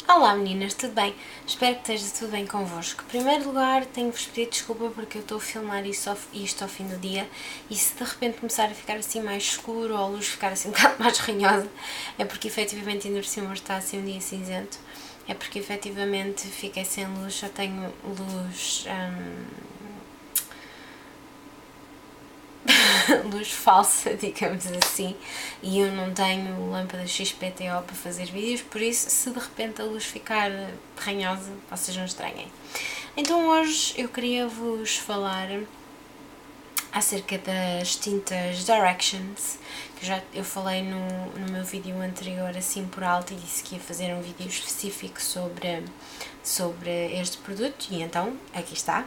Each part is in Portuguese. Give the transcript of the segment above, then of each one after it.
Olá meninas, tudo bem? Espero que esteja tudo bem convosco. Em primeiro lugar, tenho-vos pedido desculpa porque eu estou a filmar isto ao fim do dia e se de repente começar a ficar assim mais escuro ou a luz ficar assim um bocado mais ranhosa, é porque efetivamente ainda por cima está assim um dia cinzento, é porque efetivamente fiquei sem luz, só tenho luz luz falsa, digamos assim, e eu não tenho lâmpada XPTO para fazer vídeos, por isso, se de repente a luz ficar ranhosa, vocês não estranhem. Então hoje eu queria vos falar acerca das tintas Directions, que eu falei no meu vídeo anterior assim por alto e disse que ia fazer um vídeo específico sobre este produto e então aqui está.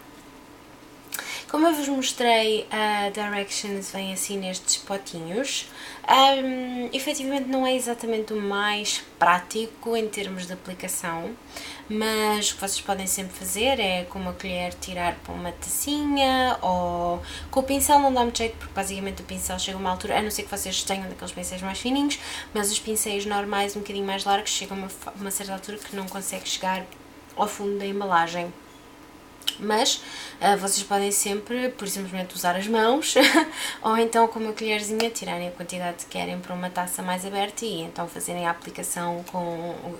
Como eu vos mostrei, a Directions vem assim nestes potinhos. Efetivamente não é exatamente o mais prático em termos de aplicação, mas o que vocês podem sempre fazer é com uma colher tirar para uma tacinha, ou com o pincel não dá muito jeito porque basicamente o pincel chega a uma altura, a não ser que vocês tenham daqueles pincéis mais fininhos, mas os pincéis normais um bocadinho mais largos chegam a uma certa altura que não consegue chegar ao fundo da embalagem. Mas vocês podem sempre, por simplesmente usar as mãos ou então com uma colherzinha tirarem a quantidade que querem para uma taça mais aberta e então fazerem a aplicação com o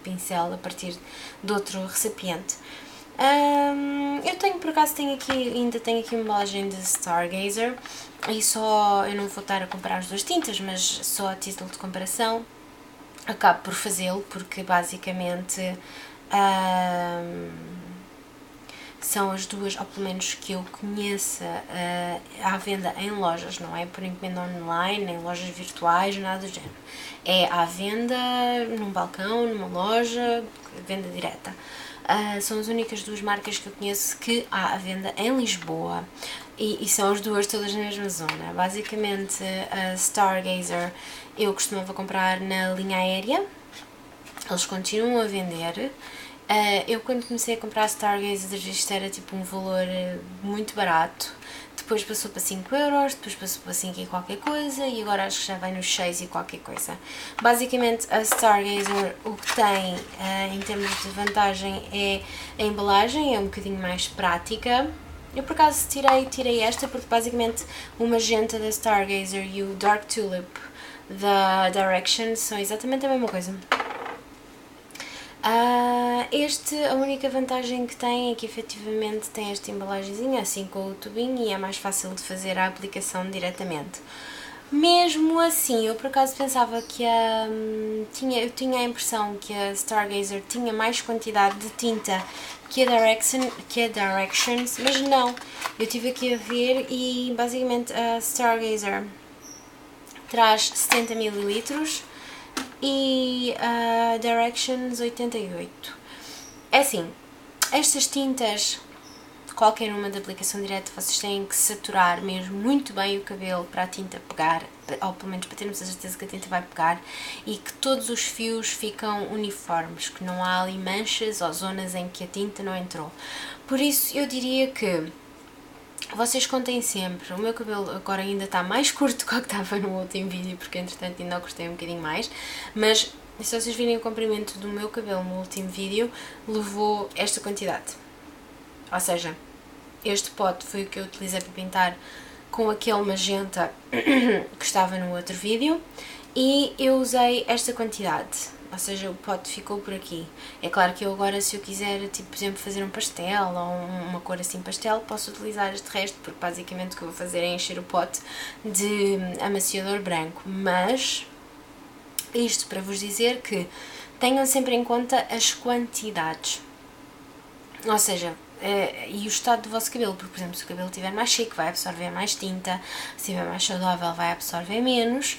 pincel a partir de outro recipiente. Eu tenho, por acaso, ainda tenho aqui uma embalagem de Stargazer e eu não vou estar a comparar as duas tintas, mas só a título de comparação acabo por fazê-lo porque basicamente são as duas, ou pelo menos que eu conheça, à venda em lojas, não é por encomenda online, em lojas virtuais, nada do género. É à venda num balcão, numa loja, venda direta. São as únicas duas marcas que eu conheço que há à venda em Lisboa e são as duas todas na mesma zona. Basicamente, a Stargazer eu costumava comprar na linha aérea, eles continuam a vender. Eu quando comecei a comprar Stargazer isto era tipo um valor muito barato, depois passou para 5€, depois passou para 5 e qualquer coisa e agora acho que já vai nos 6 e qualquer coisa. Basicamente a Stargazer o que tem em termos de vantagem é a embalagem, é um bocadinho mais prática. Eu por acaso tirei esta porque basicamente o magenta da Stargazer e o Dark Tulip da Directions são exatamente a mesma coisa. A única vantagem que tem é que efetivamente tem esta embalagenzinha assim com o tubinho e é mais fácil de fazer a aplicação diretamente. Mesmo assim, eu por acaso pensava que eu tinha a impressão que a Stargazer tinha mais quantidade de tinta que a Directions, mas não. Eu estive aqui a ver e basicamente a Stargazer traz 70 ml e a Directions 88. É assim, estas tintas, qualquer uma de aplicação direta, vocês têm que saturar mesmo muito bem o cabelo para a tinta pegar, ou pelo menos para termos a certeza que a tinta vai pegar e que todos os fios ficam uniformes, que não há ali manchas ou zonas em que a tinta não entrou. Por isso eu diria que vocês contem sempre. O meu cabelo agora ainda está mais curto do que estava no último vídeo, porque entretanto ainda o cortei um bocadinho mais, mas se vocês virem o comprimento do meu cabelo no último vídeo, levou esta quantidade. Ou seja, este pote foi o que eu utilizei para pintar com aquele magenta que estava no outro vídeo e eu usei esta quantidade. Ou seja, o pote ficou por aqui. É claro que eu agora, se eu quiser, tipo, por exemplo, fazer um pastel ou uma cor assim pastel, posso utilizar este resto, porque basicamente o que eu vou fazer é encher o pote de amaciador branco. Mas, isto para vos dizer que tenham sempre em conta as quantidades. Ou seja, e o estado do vosso cabelo, porque, por exemplo, se o cabelo estiver mais seco, vai absorver mais tinta, se estiver mais saudável, vai absorver menos,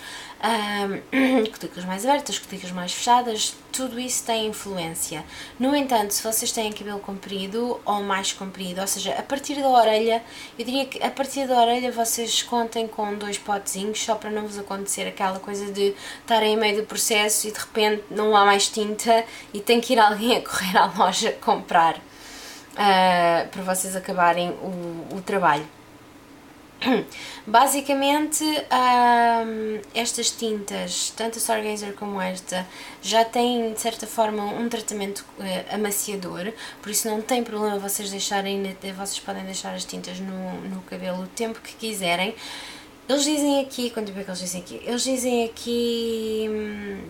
cutículas mais abertas, cutículas mais fechadas, tudo isso tem influência. No entanto, se vocês têm cabelo comprido ou mais comprido, ou seja, a partir da orelha, eu diria que a partir da orelha vocês contem com 2 potezinhos, só para não vos acontecer aquela coisa de estarem em meio do processo e de repente não há mais tinta e tem que ir alguém a correr à loja comprar. Para vocês acabarem o trabalho. Basicamente, estas tintas, tanto a Stargazer como esta, já têm de certa forma um tratamento amaciador, por isso não tem problema vocês podem deixar as tintas no cabelo o tempo que quiserem. Eles dizem aqui, quanto tempo é que eles dizem aqui? Eles dizem aqui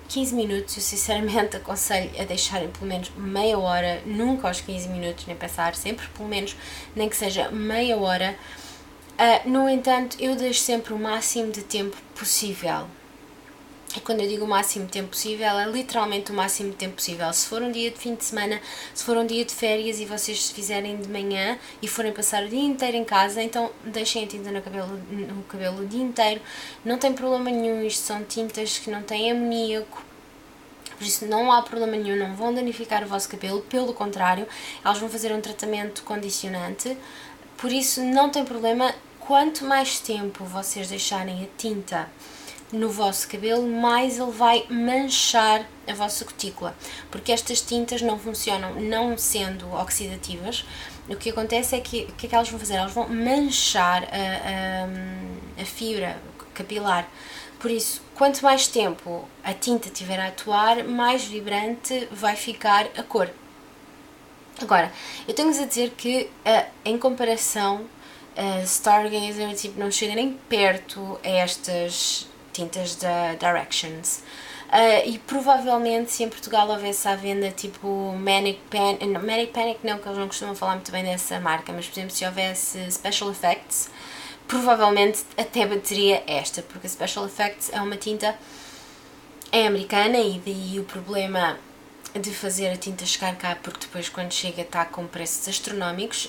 15 minutos, eu sinceramente aconselho a deixarem pelo menos meia hora, nunca aos 15 minutos, nem pensar, sempre pelo menos, nem que seja meia hora. No entanto, eu deixo sempre o máximo de tempo possível. E quando eu digo o máximo de tempo possível, é literalmente o máximo de tempo possível. Se for um dia de fim de semana, se for um dia de férias e vocês se fizerem de manhã e forem passar o dia inteiro em casa, então deixem a tinta no cabelo o dia inteiro. Não tem problema nenhum, isto são tintas que não têm amoníaco, por isso não há problema nenhum, não vão danificar o vosso cabelo, pelo contrário, elas vão fazer um tratamento condicionante, por isso não tem problema. Quanto mais tempo vocês deixarem a tinta no vosso cabelo, mais ele vai manchar a vossa cutícula, porque estas tintas não funcionam não sendo oxidativas. O que acontece é que o que é que elas vão fazer? Elas vão manchar a fibra capilar. Por isso, quanto mais tempo a tinta estiver a atuar, mais vibrante vai ficar a cor. Agora, eu tenho-vos a dizer que, em comparação, Stargazer tipo, não chega nem perto a estas tintas da Directions. E provavelmente, se em Portugal houvesse à venda tipo Manic Panic não, que eles não costumam falar muito bem dessa marca, mas por exemplo, se houvesse Special Effects, provavelmente até bateria esta, porque a Special Effects é uma tinta americana e daí o problema de fazer a tinta chegar cá, porque depois quando chega está com preços astronómicos.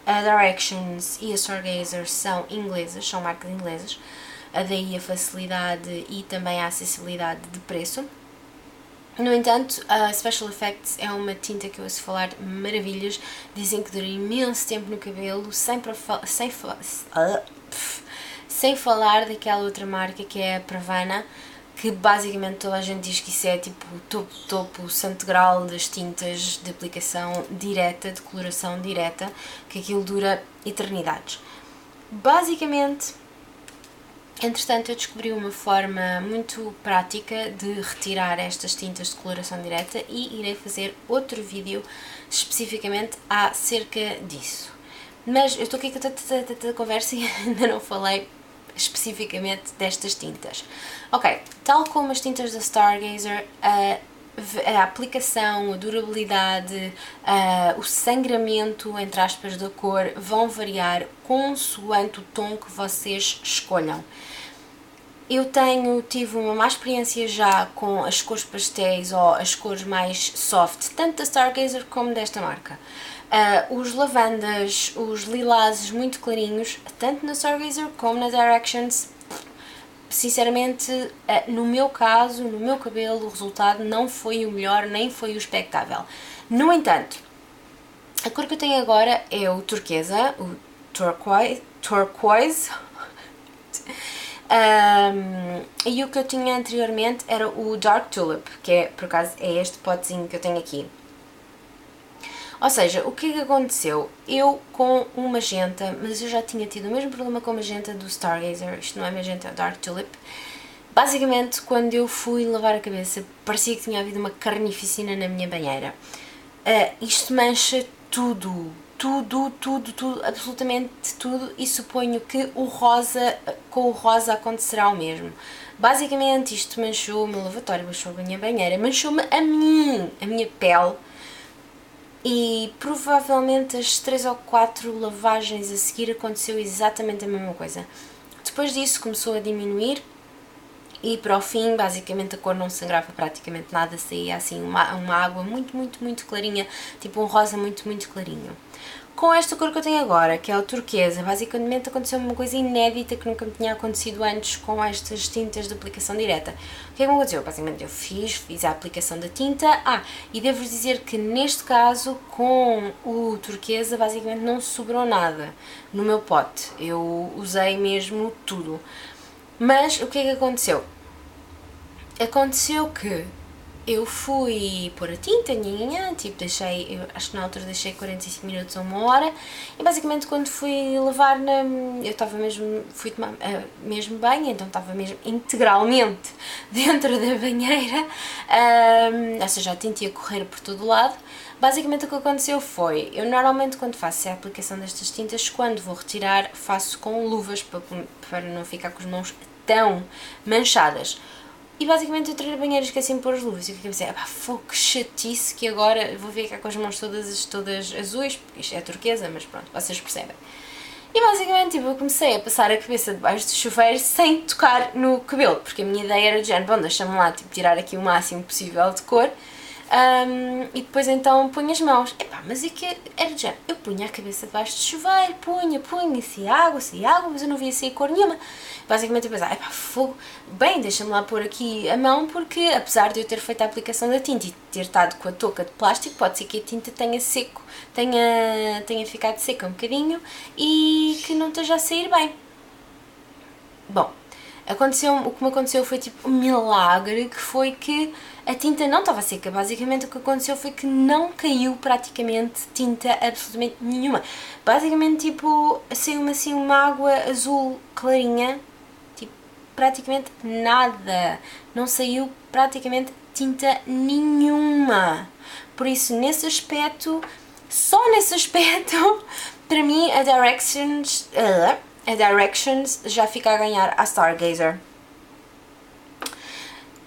A Directions e a Stargazer são inglesas, são marcas inglesas, daí a facilidade e também a acessibilidade de preço. No entanto, a Special Effects é uma tinta que eu ouço falar maravilhas, dizem que dura imenso tempo no cabelo, sem falar daquela outra marca que é a Pravana, que basicamente toda a gente diz que isso é tipo o topo, o santo grau das tintas de aplicação direta, de coloração direta, que aquilo dura eternidades. Basicamente, entretanto, eu descobri uma forma muito prática de retirar estas tintas de coloração direta e irei fazer outro vídeo especificamente acerca disso. Mas eu estou aqui com tanta conversa e ainda não falei especificamente destas tintas. Ok, tal como as tintas da Stargazer, a aplicação, a durabilidade, o sangramento, entre aspas, da cor vão variar consoante o tom que vocês escolham. Eu tive uma má experiência já com as cores pastéis ou as cores mais soft, tanto da Stargazer como desta marca. Os lavandas, os lilazes muito clarinhos, tanto na Stargazer como na Directions, sinceramente, no meu caso, no meu cabelo, o resultado não foi o melhor, nem foi o expectável. No entanto, a cor que eu tenho agora é o turquesa, o turquoise. E o que eu tinha anteriormente era o Dark Tulip, que é, por acaso, é este potezinho que eu tenho aqui. Ou seja, o que é que aconteceu? Eu com o magenta, mas eu já tinha tido o mesmo problema com o magenta do Stargazer, isto não é magenta, é o Dark Tulip. Basicamente, quando eu fui lavar a cabeça, parecia que tinha havido uma carnificina na minha banheira. Isto mancha tudo, absolutamente tudo, e suponho que com o rosa acontecerá o mesmo. Basicamente, isto manchou o meu lavatório, manchou a minha banheira, manchou-me a minha pele. E provavelmente as 3 ou 4 lavagens a seguir aconteceu exatamente a mesma coisa. Depois disso começou a diminuir e para o fim basicamente a cor não sangrava praticamente nada, saía assim uma água muito clarinha, tipo um rosa muito clarinho. Com esta cor que eu tenho agora, que é o turquesa, basicamente aconteceu uma coisa inédita que nunca me tinha acontecido antes com estas tintas de aplicação direta. O que é que aconteceu? Basicamente eu fiz a aplicação da tinta, e devo dizer que neste caso com o turquesa basicamente não sobrou nada no meu pote, eu usei mesmo tudo. Mas o que é que aconteceu? Aconteceu que eu fui pôr a tinta, tipo deixei, eu acho que na altura deixei 45 minutos a 1 hora, e basicamente quando fui levar eu estava mesmo, fui tomar mesmo banho, então estava mesmo integralmente dentro da banheira, ou seja, a tinta ia correr por todo o lado. Basicamente o que aconteceu foi, eu normalmente quando faço a aplicação destas tintas, quando vou retirar, faço com luvas para não ficar com as mãos tão manchadas. E basicamente eu entrei na banheira e esqueci-me de pôr as luvas. E eu pensei, fogo, que chatice, que agora vou ficar com as mãos todas azuis, porque isto é turquesa, mas pronto, vocês percebem. E basicamente tipo, eu comecei a passar a cabeça debaixo do chuveiro sem tocar no cabelo, porque a minha ideia era de género, bom, deixa-me lá tipo, tirar aqui o máximo possível de cor. E depois então punha as mãos. Mas é que era de género, eu punha a cabeça debaixo do chuveiro, punha, se água, mas eu não via sair cor nenhuma. Basicamente eu pensava, fogo, bem, deixa-me lá pôr aqui a mão, porque apesar de eu ter feito a aplicação da tinta e ter estado com a touca de plástico, pode ser que a tinta tenha ficado seca um bocadinho e que não esteja a sair bem. Bom, o que me aconteceu foi tipo um milagre, que foi que a tinta não estava seca. Basicamente o que aconteceu foi que não caiu praticamente tinta absolutamente nenhuma. Basicamente tipo, saiu-me assim uma água azul clarinha, tipo, praticamente nada. Não saiu praticamente tinta nenhuma. Por isso, só nesse aspecto, para mim a Directions já fica a ganhar a Stargazer.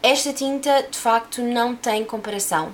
Esta tinta de facto não tem comparação.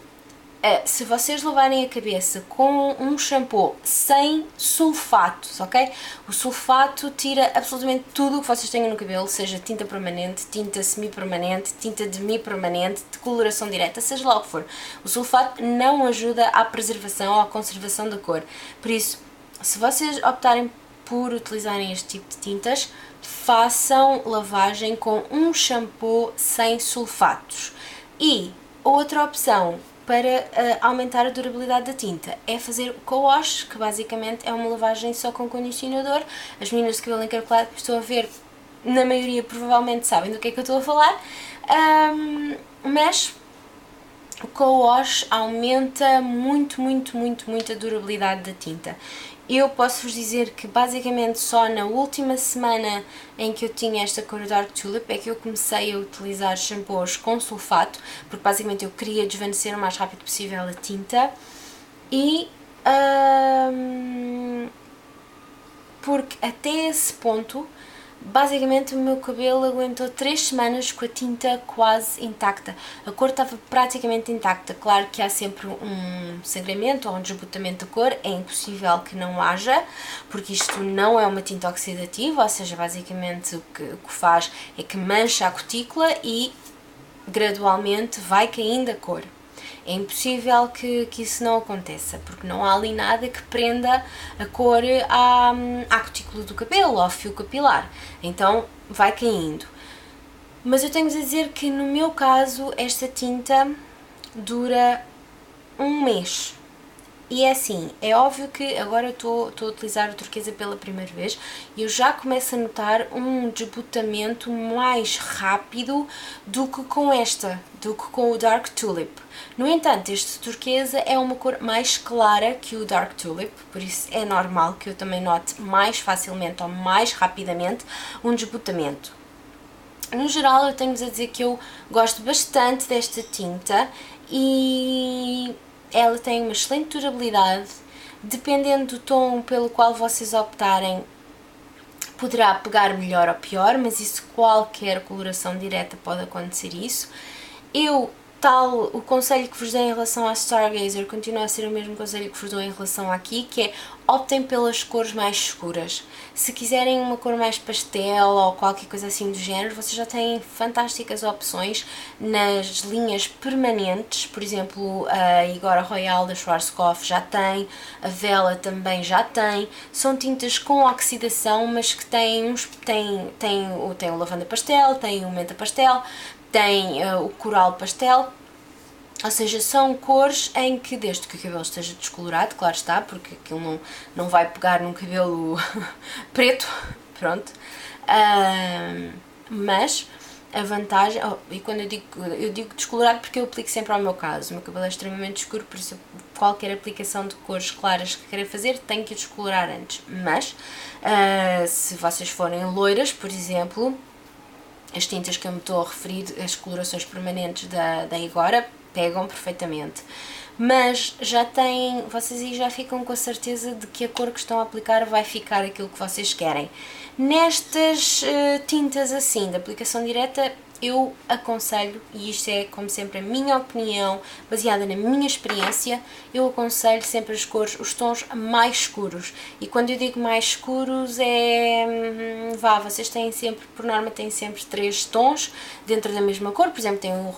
Se vocês lavarem a cabeça com um shampoo sem sulfatos, ok? O sulfato tira absolutamente tudo o que vocês tenham no cabelo, seja tinta permanente, tinta semi-permanente, tinta demi-permanente, de coloração direta, seja lá o que for. O sulfato não ajuda à preservação ou à conservação da cor. Por isso, se vocês optarem por utilizarem este tipo de tintas, façam lavagem com um shampoo sem sulfatos. E outra opção para aumentar a durabilidade da tinta é fazer o co-wash, que basicamente é uma lavagem só com condicionador. As meninas de cabelo encaracolado que estou a ver, na maioria provavelmente sabem do que é que eu estou a falar, mas o co-wash aumenta muito a durabilidade da tinta. Eu posso-vos dizer que basicamente só na última semana em que eu tinha esta cor Dark Tulip é que eu comecei a utilizar shampoos com sulfato, porque basicamente eu queria desvanecer o mais rápido possível a tinta e porque até esse ponto basicamente o meu cabelo aguentou 3 semanas com a tinta quase intacta. A cor estava praticamente intacta. Claro que há sempre um sangramento ou um desbotamento da cor, é impossível que não haja, porque isto não é uma tinta oxidativa, ou seja, basicamente o que faz é que mancha a cutícula e gradualmente vai caindo a cor. É impossível que isso não aconteça, porque não há ali nada que prenda a cor à cutícula do cabelo, ao fio capilar. Então vai caindo. Mas eu tenho de dizer que no meu caso esta tinta dura 1 mês. E é assim, é óbvio que agora eu estou a utilizar a turquesa pela primeira vez e eu já começo a notar um desbotamento mais rápido do que com o Dark Tulip. No entanto, este turquesa é uma cor mais clara que o Dark Tulip, por isso é normal que eu também note mais facilmente ou mais rapidamente um desbotamento. No geral, eu tenho-vos a dizer que eu gosto bastante desta tinta e ela tem uma excelente durabilidade. Dependendo do tom pelo qual vocês optarem, poderá pegar melhor ou pior, mas isso qualquer coloração direta pode acontecer isso. O conselho que vos dei em relação à Stargazer continua a ser o mesmo conselho que vos dou em relação aqui, que é optem pelas cores mais escuras. Se quiserem uma cor mais pastel ou qualquer coisa assim do género, vocês já têm fantásticas opções nas linhas permanentes. Por exemplo, a Igora Royal da Schwarzkopf já tem, a Vela também já tem. São tintas com oxidação, mas que têm o lavanda pastel, tem o menta pastel, tem o coral pastel, ou seja, são cores em que, desde que o cabelo esteja descolorado, claro está, porque aquilo não vai pegar num cabelo preto, pronto, mas a vantagem, e quando eu digo descolorado porque eu aplico sempre ao meu caso, o meu cabelo é extremamente escuro, por isso qualquer aplicação de cores claras que queira fazer tenho que o descolorar antes, mas se vocês forem loiras, por exemplo, as tintas que eu me estou a referir, as colorações permanentes da Igora, pegam perfeitamente. Mas já têm, vocês aí já ficam com a certeza de que a cor que estão a aplicar vai ficar aquilo que vocês querem. Nestas tintas assim, de aplicação direta, eu aconselho, e isto é como sempre a minha opinião, baseada na minha experiência, eu aconselho sempre as cores, os tons mais escuros. E quando eu digo mais escuros vocês têm sempre, por norma têm sempre 3 tons dentro da mesma cor, por exemplo tem o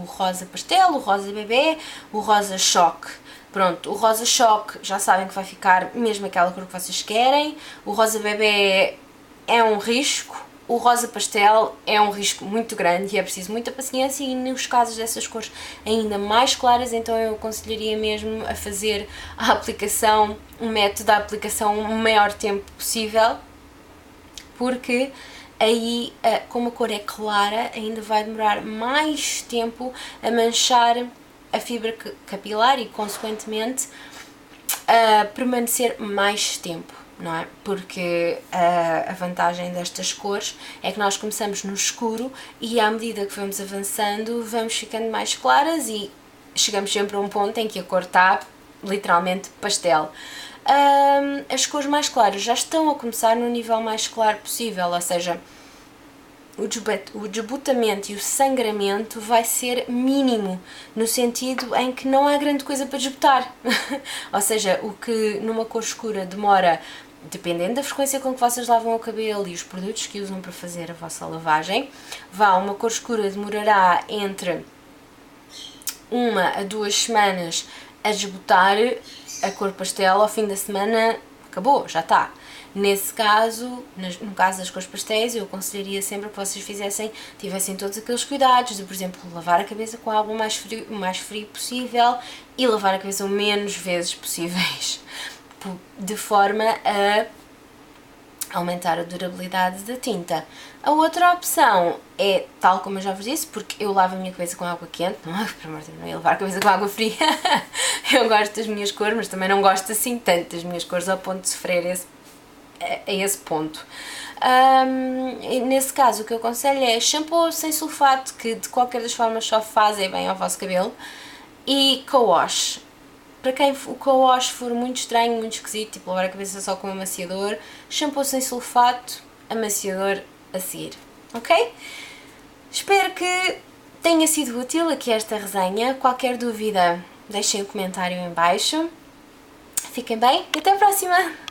rosa pastel, o rosa bebê, o rosa choque. Pronto, o rosa choque já sabem que vai ficar mesmo aquela cor que vocês querem, o rosa bebê é um risco, o rosa pastel é um risco muito grande e é preciso muita paciência, e nos casos dessas cores ainda mais claras, então eu aconselharia mesmo a fazer a aplicação, um método da aplicação o maior tempo possível, porque aí, como a cor é clara, ainda vai demorar mais tempo a manchar a fibra capilar e, consequentemente, a permanecer mais tempo, não é? Porque a vantagem destas cores é que nós começamos no escuro e, à medida que vamos avançando, vamos ficando mais claras e chegamos sempre a um ponto em que a cor está literalmente pastel. As cores mais claras já estão a começar no nível mais claro possível, ou seja, o desbotamento e o sangramento vai ser mínimo, no sentido em que não há grande coisa para desbotar. Ou seja, o que numa cor escura demora, dependendo da frequência com que vocês lavam o cabelo e os produtos que usam para fazer a vossa lavagem, uma cor escura demorará entre 1 a 2 semanas a desbotar, a cor pastel ao fim da semana acabou, já está. Nesse caso, no caso das cores pastéis, eu aconselharia sempre que vocês tivessem todos aqueles cuidados de, por exemplo, lavar a cabeça com água o mais frio possível e lavar a cabeça o menos vezes possíveis, de forma a aumentar a durabilidade da tinta. A outra opção é, tal como eu já vos disse, porque eu lavo a minha cabeça com água quente, não ia lavar a cabeça com água fria. Eu gosto das minhas cores, mas também não gosto assim tanto das minhas cores ao ponto de sofrer a esse ponto. Nesse caso, o que eu aconselho é shampoo sem sulfato, que de qualquer das formas só fazem bem ao vosso cabelo, e co-wash. Para quem o co-wash for muito estranho, muito esquisito, tipo lavar a cabeça só com um amaciador, shampoo sem sulfato, amaciador a seguir, ok? Espero que tenha sido útil aqui esta resenha. Qualquer dúvida, deixem um comentário em baixo. Fiquem bem e até a próxima!